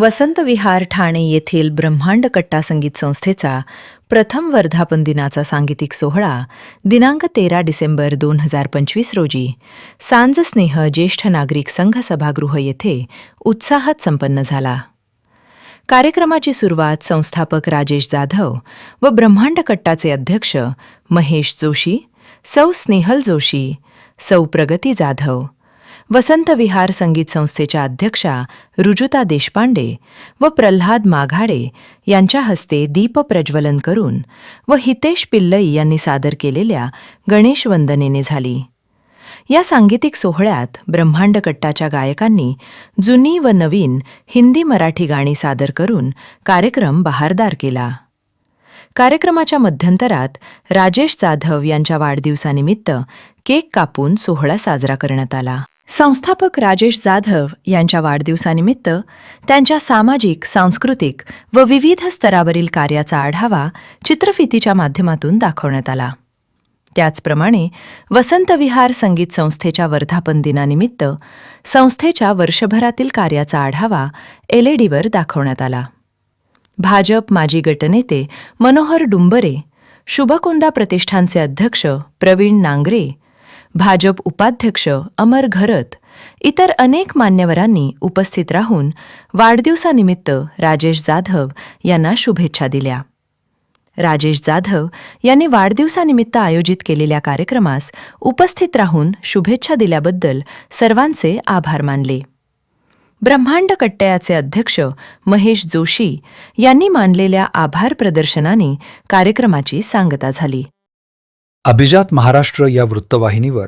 वसंत विहार ठाणे येथील ब्रह्मांड कट्टा संगीत संस्थेचा प्रथम वर्धापन दिनाचा सांगीतिक सोहळा दिनांक 13 डिसेंबर 2025 रोजी सांज स्नेह ज्येष्ठ नागरिक संघ सभागृह येथे उत्साहात संपन्न झाला. कार्यक्रमाची सुरुवात संस्थापक राजेश जाधव व ब्रह्मांड कट्टाचे अध्यक्ष महेश जोशी, सौ स्नेहल जोशी, सौ प्रगती जाधव, वसंत विहार संगीत संस्थेच्या अध्यक्षा रुजुता देशपांडे व प्रल्हाद माघाडे यांच्या हस्ते दीप प्रज्वलन करून व हितेश पिल्लई यांनी सादर केलेल्या गणेश वंदनेने झाली. या सांगीतिक सोहळ्यात ब्रह्मांड कट्टाच्या गायकांनी जुनी व नवीन हिंदी मराठी गाणी सादर करून कार्यक्रम बहारदार केला. कार्यक्रमाच्या मध्यंतरात राजेश जाधव यांच्या वाढदिवसानिमित्त केक कापून सोहळा साजरा करण्यात आला. संस्थापक राजेश जाधव यांच्या वाढदिवसानिमित्त त्यांच्या सामाजिक, सांस्कृतिक व विविध स्तरावरील कार्याचा आढावा चित्रफितीच्या माध्यमातून दाखवण्यात आला. त्याचप्रमाणे वसंत विहार संगीत संस्थेच्या वर्धापन दिनानिमित्त संस्थेच्या वर्षभरातील कार्याचा आढावा एलईडीवर दाखवण्यात आला. भाजप माजी गटनेते मनोहर डुंबरे, शुभकोंदा प्रतिष्ठानचे अध्यक्ष प्रवीण नांगरे, भाजप उपाध्यक्ष अमर घरत, इतर अनेक मान्यवरांनी उपस्थित राहून वाढदिवसानिमित्त राजेश जाधव यांना शुभेच्छा दिल्या. राजेश जाधव यांनी वाढदिवसानिमित्त आयोजित केलेल्या कार्यक्रमास उपस्थित राहून शुभेच्छा दिल्याबद्दल सर्वांचे आभार मानले. ब्रह्मांड कट्ट्याचे अध्यक्ष महेश जोशी यांनी मानलेल्या आभार प्रदर्शनाने कार्यक्रमाची सांगता झाली. अभिजात महाराष्ट्र या वृत्तवाहिनीवर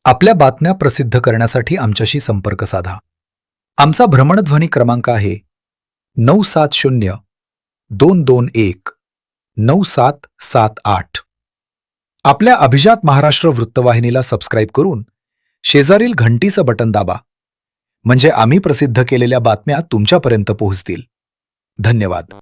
आपल्या बातम्या प्रसिद्ध करण्यासाठी आमच्याशी संपर्क साधा. आमचा भ्रमणध्वनी क्रमांक आहे 9702219778. आपल्या अभिजात महाराष्ट्र वृत्तवाहिनीला सबस्क्राईब करून शेजारील घंटीचं बटन दाबा, म्हणजे आम्ही प्रसिद्ध केलेल्या बातम्या तुमच्यापर्यंत पोहोचतील. धन्यवाद.